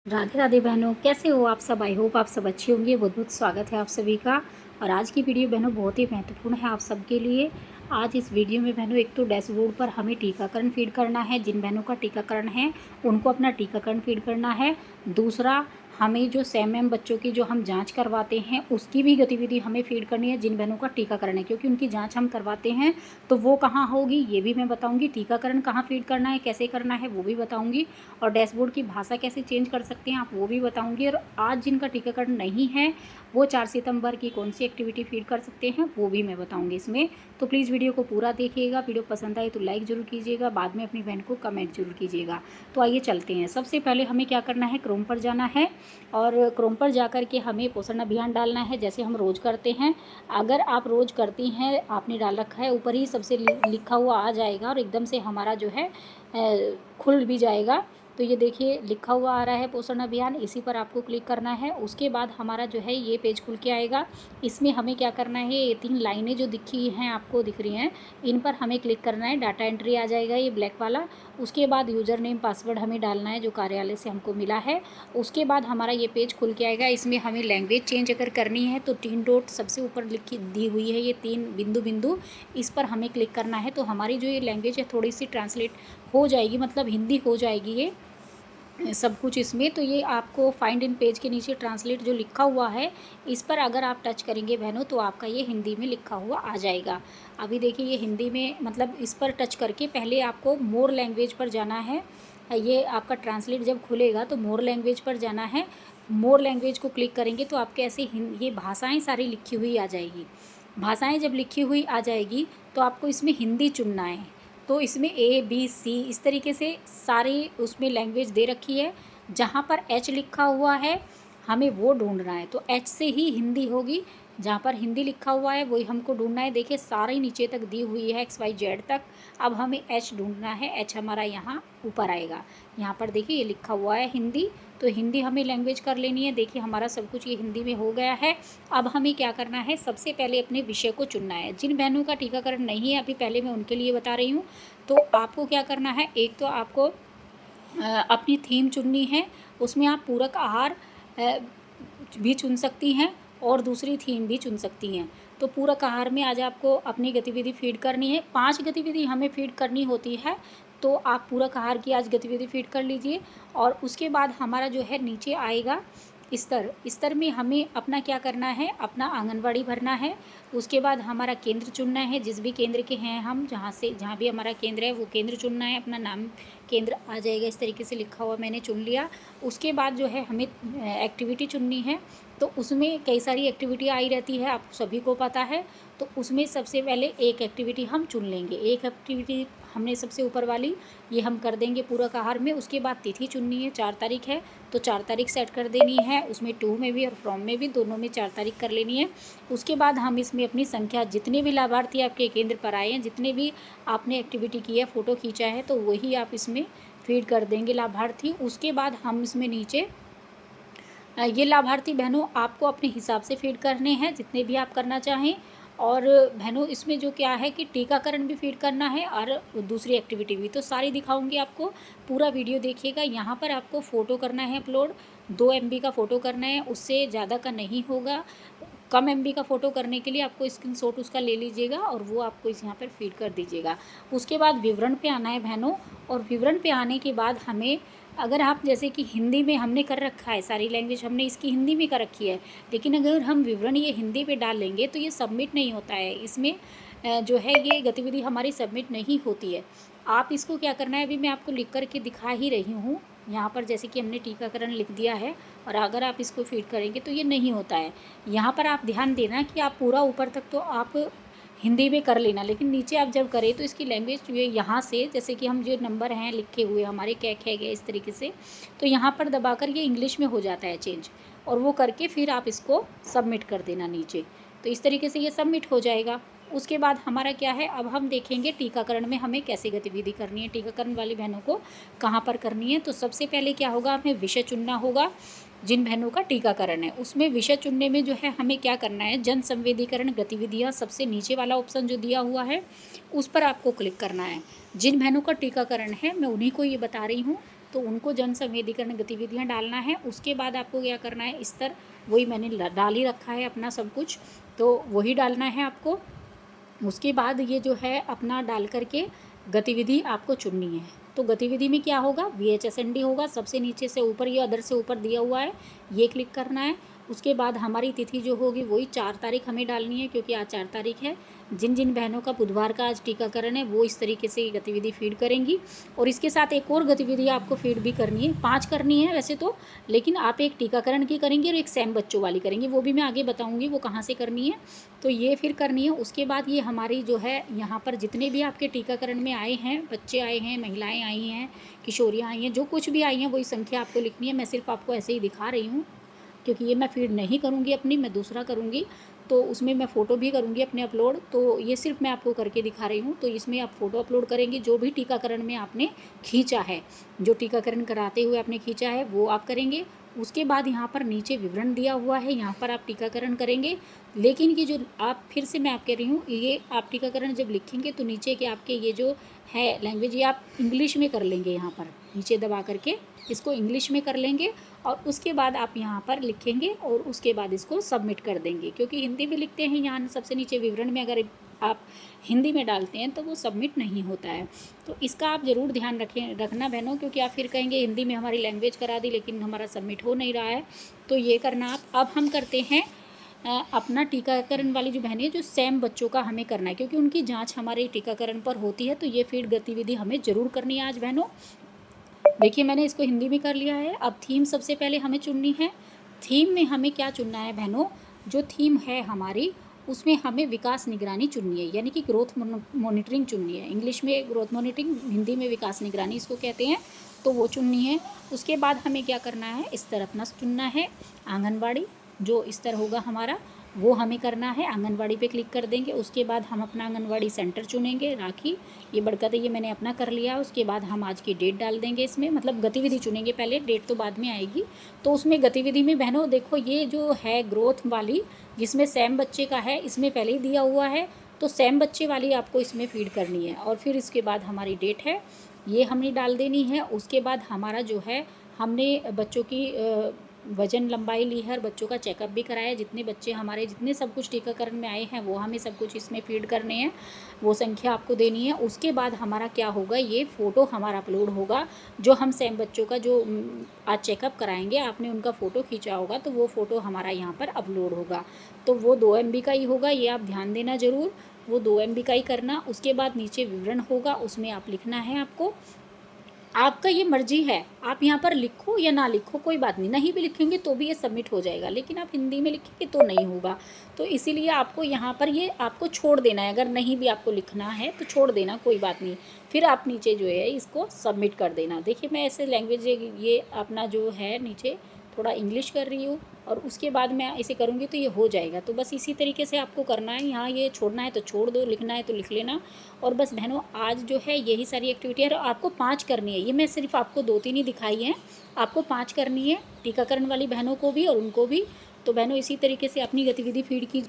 राधे राधे बहनों, कैसे हो आप सब। आई होप आप सब अच्छे होंगे। बहुत बहुत स्वागत है आप सभी का। और आज की वीडियो बहनों बहुत ही महत्वपूर्ण है आप सबके लिए। आज इस वीडियो में बहनों एक तो डैशबोर्ड पर हमें टीकाकरण फीड करना है। जिन बहनों का टीकाकरण है उनको अपना टीकाकरण फीड करना है। दूसरा, हमें जो सेम बच्चों की जो हम जांच करवाते हैं उसकी भी गतिविधि हमें फीड करनी है जिन बहनों का टीकाकरण है, क्योंकि उनकी जांच हम करवाते हैं तो वो कहाँ होगी ये भी मैं बताऊंगी। टीकाकरण कहाँ फीड करना है, कैसे करना है वो भी बताऊंगी। और डैशबोर्ड की भाषा कैसे चेंज कर सकते हैं आप वो भी बताऊंगी। और आज जिनका टीकाकरण नहीं है वो 4 सितंबर की कौन सी एक्टिविटी फीड कर सकते हैं वो भी मैं बताऊंगी इसमें। तो प्लीज़ वीडियो को पूरा देखिएगा। वीडियो पसंद आए तो लाइक ज़रूर कीजिएगा, बाद में अपनी बहन को कमेंट जरूर कीजिएगा। तो आइए चलते हैं। सबसे पहले हमें क्या करना है, क्रोम पर जाना है और क्रोम पर जा कर के हमें पोषण अभियान डालना है जैसे हम रोज़ करते हैं। अगर आप रोज़ करती हैं, आपने डाल रखा है, ऊपर ही सबसे लिखा हुआ आ जाएगा और एकदम से हमारा जो है खुल भी जाएगा। तो ये देखिए लिखा हुआ आ रहा है पोषण अभियान, इसी पर आपको क्लिक करना है। उसके बाद हमारा जो है ये पेज खुल के आएगा। इसमें हमें क्या करना है, ये 3 लाइनें जो दिखी हैं आपको दिख रही हैं, इन पर हमें क्लिक करना है। डाटा एंट्री आ जाएगा ये ब्लैक वाला। उसके बाद यूज़र नेम पासवर्ड हमें डालना है जो कार्यालय से हमको मिला है। उसके बाद हमारा ये पेज खुल के आएगा। इसमें हमें लैंग्वेज चेंज अगर करनी है तो 3 डॉट सबसे ऊपर लिखी दी हुई है, ये 3 बिंदु बिंदु, इस पर हमें क्लिक करना है। तो हमारी जो ये लैंग्वेज है थोड़ी सी ट्रांसलेट हो जाएगी, मतलब हिंदी हो जाएगी ये सब कुछ इसमें। तो ये आपको फाइंड इन पेज के नीचे ट्रांसलेट जो लिखा हुआ है इस पर अगर आप टच करेंगे बहनों तो आपका ये हिंदी में लिखा हुआ आ जाएगा। अभी देखिए ये हिंदी में, मतलब इस पर टच करके पहले आपको मोर लैंग्वेज पर जाना है। ये आपका ट्रांसलेट जब खुलेगा तो मोर लैंग्वेज पर जाना है। मोर लैंग्वेज को क्लिक करेंगे तो आपके ऐसे ये भाषाएँ सारी लिखी हुई आ जाएगी। भाषाएँ जब लिखी हुई आ जाएगी तो आपको इसमें हिंदी चुनना है। तो इसमें A B C इस तरीके से सारी उसमें लैंग्वेज दे रखी है। जहाँ पर H लिखा हुआ है हमें वो ढूंढना है, तो H से ही हिंदी होगी। जहाँ पर हिंदी लिखा हुआ है वही हमको ढूंढना है। देखिए सारी नीचे तक दी हुई है XYZ तक। अब हमें H ढूंढना है। H हमारा यहाँ ऊपर आएगा। यहाँ पर देखिए ये लिखा हुआ है हिंदी, तो हिंदी हमें लैंग्वेज कर लेनी है। देखिए हमारा सब कुछ ये हिंदी में हो गया है। अब हमें क्या करना है, सबसे पहले अपने विषय को चुनना है। जिन बहनों का टीकाकरण नहीं है अभी पहले मैं उनके लिए बता रही हूँ। तो आपको क्या करना है, एक तो आपको अपनी थीम चुननी है। उसमें आप पूरक आहार भी चुन सकती हैं और दूसरी थीम भी चुन सकती हैं। तो पूरक आहार में आज आपको अपनी गतिविधि फीड करनी है। 5 गतिविधि हमें फीड करनी होती है, तो आप पूरक आहार की आज गतिविधि फीड कर लीजिए। और उसके बाद हमारा जो है नीचे आएगा स्तर में हमें अपना क्या करना है, अपना आंगनवाड़ी भरना है। उसके बाद हमारा केंद्र चुनना है, जिस भी केंद्र के हैं हम, जहाँ भी हमारा केंद्र है वो केंद्र चुनना है। अपना नाम केंद्र आ जाएगा, इस तरीके से लिखा हुआ मैंने चुन लिया। उसके बाद जो है हमें एक्टिविटी चुननी है। तो उसमें कई सारी एक्टिविटी आई रहती है, आप सभी को पता है। तो उसमें सबसे पहले एक एक्टिविटी हम चुन लेंगे। एक एक्टिविटी हमने सबसे ऊपर वाली ये हम कर देंगे पूरक आहार में। उसके बाद तिथि चुननी है, 4 तारीख है तो 4 तारीख सेट कर देनी है। उसमें टू में भी और फ्रॉम में भी, दोनों में 4 तारीख कर लेनी है। उसके बाद हम इसमें अपनी संख्या, जितने भी लाभार्थी आपके केंद्र पर आए हैं, जितने भी आपने एक्टिविटी की है, फ़ोटो खींचा है, तो वही आप इसमें फीड कर देंगे लाभार्थी। उसके बाद हम इसमें नीचे ये लाभार्थी बहनों आपको अपने हिसाब से फीड करने हैं, जितने भी आप करना चाहें। और बहनों इसमें जो क्या है कि टीकाकरण भी फीड करना है और दूसरी एक्टिविटी भी, तो सारी दिखाऊंगी आपको। पूरा वीडियो देखिएगा। यहाँ पर आपको फ़ोटो करना है अपलोड, 2 MB का फ़ोटो करना है, उससे ज़्यादा का नहीं होगा। कम MB का फ़ोटो करने के लिए आपको स्क्रीनशॉट उसका ले लीजिएगा और वो आपको इस यहाँ पर फीड कर दीजिएगा। उसके बाद विवरण पे आना है बहनों। और विवरण पे आने के बाद हमें, अगर आप जैसे कि हिंदी में हमने कर रखा है, सारी लैंग्वेज हमने इसकी हिंदी में कर रखी है, लेकिन अगर हम विवरण ये हिंदी पे डाल लेंगे तो ये सबमिट नहीं होता है। इसमें जो है ये गतिविधि हमारी सबमिट नहीं होती है। आप इसको क्या करना है, अभी मैं आपको लिख कर के दिखा ही रही हूँ। यहाँ पर जैसे कि हमने टीकाकरण लिख दिया है और अगर आप इसको फीड करेंगे तो ये नहीं होता है। यहाँ पर आप ध्यान देना कि आप पूरा ऊपर तक तो आप हिंदी में कर लेना, लेकिन नीचे आप जब करें तो इसकी लैंग्वेज ये यहाँ से, जैसे कि हम जो नंबर हैं लिखे हुए हमारे क्या है गए इस तरीके से, तो यहाँ पर दबाकर ये इंग्लिश में हो जाता है चेंज। और वो करके फिर आप इसको सबमिट कर देना नीचे। तो इस तरीके से ये सबमिट हो जाएगा। उसके बाद हमारा क्या है, अब हम देखेंगे टीकाकरण में हमें कैसे गतिविधि करनी है, टीकाकरण वाली बहनों को कहाँ पर करनी है। तो सबसे पहले क्या होगा, हमें विषय चुनना होगा। जिन बहनों का टीकाकरण है उसमें विषय चुनने में जो है हमें क्या करना है, जन संवेदीकरण गतिविधियाँ, सबसे नीचे वाला ऑप्शन जो दिया हुआ है उस पर आपको क्लिक करना है। जिन बहनों का टीकाकरण है मैं उन्हीं को ये बता रही हूँ। तो उनको जन संवेदीकरण गतिविधियाँ डालना है। उसके बाद आपको क्या करना है, स्तर वही मैंने डाल ही रखा है अपना सब कुछ, तो वही डालना है आपको। उसके बाद ये जो है अपना डाल करके गतिविधि आपको चुननी है। तो गतिविधि में क्या होगा, VHSND होगा, सबसे नीचे से ऊपर ये अदर से ऊपर दिया हुआ है, ये क्लिक करना है। उसके बाद हमारी तिथि जो होगी वही 4 तारीख हमें डालनी है, क्योंकि आज 4 तारीख है। जिन जिन बहनों का बुधवार का आज टीकाकरण है वो इस तरीके से ये गतिविधि फीड करेंगी। और इसके साथ एक और गतिविधि आपको फीड भी करनी है, 5 करनी है वैसे तो, लेकिन आप एक टीकाकरण की करेंगी और एक सैम बच्चों वाली करेंगी, वो भी मैं आगे बताऊँगी वो कहाँ से करनी है। तो ये फिर करनी है। उसके बाद ये हमारी जो है यहाँ पर जितने भी आपके टीकाकरण में आए हैं, बच्चे आए हैं, महिलाएँ आई हैं, किशोरियाँ आई हैं, जो कुछ भी आई हैं वही संख्या आपको लिखनी है। मैं सिर्फ आपको ऐसे ही दिखा रही हूँ, क्योंकि ये मैं फीड नहीं करूँगी अपनी, मैं दूसरा करूँगी, तो उसमें मैं फ़ोटो भी करूँगी अपने अपलोड। तो ये सिर्फ मैं आपको करके दिखा रही हूँ। तो इसमें आप फ़ोटो अपलोड करेंगे जो भी टीकाकरण में आपने खींचा है, जो टीकाकरण कराते हुए आपने खींचा है वो आप करेंगे। उसके बाद यहाँ पर नीचे विवरण दिया हुआ है, यहाँ पर आप टीकाकरण करेंगे। लेकिन ये जो आप, फिर से मैं आप कह रही हूँ, ये आप टीकाकरण जब लिखेंगे तो नीचे के आपके ये जो है लैंग्वेज, ये आप इंग्लिश में कर लेंगे। यहाँ पर नीचे दबा करके इसको इंग्लिश में कर लेंगे और उसके बाद आप यहाँ पर लिखेंगे और उसके बाद इसको सबमिट कर देंगे। क्योंकि हिंदी में लिखते हैं, यहाँ सबसे नीचे विवरण में अगर आप हिंदी में डालते हैं तो वो सबमिट नहीं होता है। तो इसका आप ज़रूर ध्यान रखना बहनों, क्योंकि आप फिर कहेंगे हिंदी में हमारी लैंग्वेज करा दी लेकिन हमारा सबमिट हो नहीं रहा है। तो ये करना आप। अब हम करते हैं अपना टीकाकरण वाली जो बहनें, जो सैम बच्चों का हमें करना है, क्योंकि उनकी जांच हमारे टीकाकरण पर होती है। तो ये फीड गतिविधि हमें ज़रूर करनी है आज बहनों। देखिए मैंने इसको हिंदी में कर लिया है। अब थीम सबसे पहले हमें चुननी है। थीम में हमें क्या चुनना है बहनों, जो थीम है हमारी उसमें हमें विकास निगरानी चुननी है, यानी कि ग्रोथ मॉनिटरिंग चुननी है। इंग्लिश में ग्रोथ मॉनिटरिंग, हिंदी में विकास निगरानी इसको कहते हैं, तो वो चुननी है। उसके बाद हमें क्या करना है, स्तर अपना चुनना है। आंगनबाड़ी जो स्तर होगा हमारा वो हमें करना है, आंगनवाड़ी पे क्लिक कर देंगे। उसके बाद हम अपना आंगनवाड़ी सेंटर चुनेंगे, राखी, ये बड़का ये मैंने अपना कर लिया। उसके बाद हम आज की डेट डाल देंगे इसमें, मतलब गतिविधि चुनेंगे पहले, डेट तो बाद में आएगी। तो उसमें गतिविधि में बहनों देखो ये जो है ग्रोथ वाली, जिसमें सैम बच्चे का है, इसमें पहले ही दिया हुआ है, तो सैम बच्चे वाली आपको इसमें फीड करनी है। और फिर इसके बाद हमारी डेट है, ये हमने डाल देनी है। उसके बाद हमारा जो है, हमने बच्चों की वजन लंबाई ली है और बच्चों का चेकअप भी कराया। जितने बच्चे हमारे, जितने सब कुछ टीकाकरण में आए हैं वो हमें सब कुछ इसमें फीड करने हैं, वो संख्या आपको देनी है। उसके बाद हमारा क्या होगा, ये फ़ोटो हमारा अपलोड होगा। जो हम सैम बच्चों का जो आज चेकअप कराएंगे, आपने उनका फ़ोटो खींचा होगा तो वो फ़ोटो हमारा यहाँ पर अपलोड होगा। तो वो 2 MB का ही होगा, ये आप ध्यान देना ज़रूर, वो 2 MB का ही करना। उसके बाद नीचे विवरण होगा, उसमें आप लिखना है आपको, आपका ये मर्जी है, आप यहाँ पर लिखो या ना लिखो कोई बात नहीं, नहीं भी लिखेंगे तो भी ये सबमिट हो जाएगा, लेकिन आप हिंदी में लिखेंगे तो नहीं होगा। तो इसीलिए आपको यहाँ पर ये आपको छोड़ देना है, अगर नहीं भी आपको लिखना है तो छोड़ देना, कोई बात नहीं। फिर आप नीचे जो है इसको सबमिट कर देना। देखिए मैं ऐसे लैंग्वेज ये अपना जो है नीचे थोड़ा इंग्लिश कर रही हूँ और उसके बाद मैं इसे करूँगी तो ये हो जाएगा। तो बस इसी तरीके से आपको करना है। यहाँ ये छोड़ना है तो छोड़ दो, लिखना है तो लिख लेना। और बस बहनों आज जो है यही सारी एक्टिविटी है, और आपको 5 करनी है। ये मैं सिर्फ आपको 2-3 ही दिखाई हैं, आपको 5 करनी है, टीकाकरण वाली बहनों को भी और उनको भी। तो बहनों इसी तरीके से अपनी गतिविधि फीड की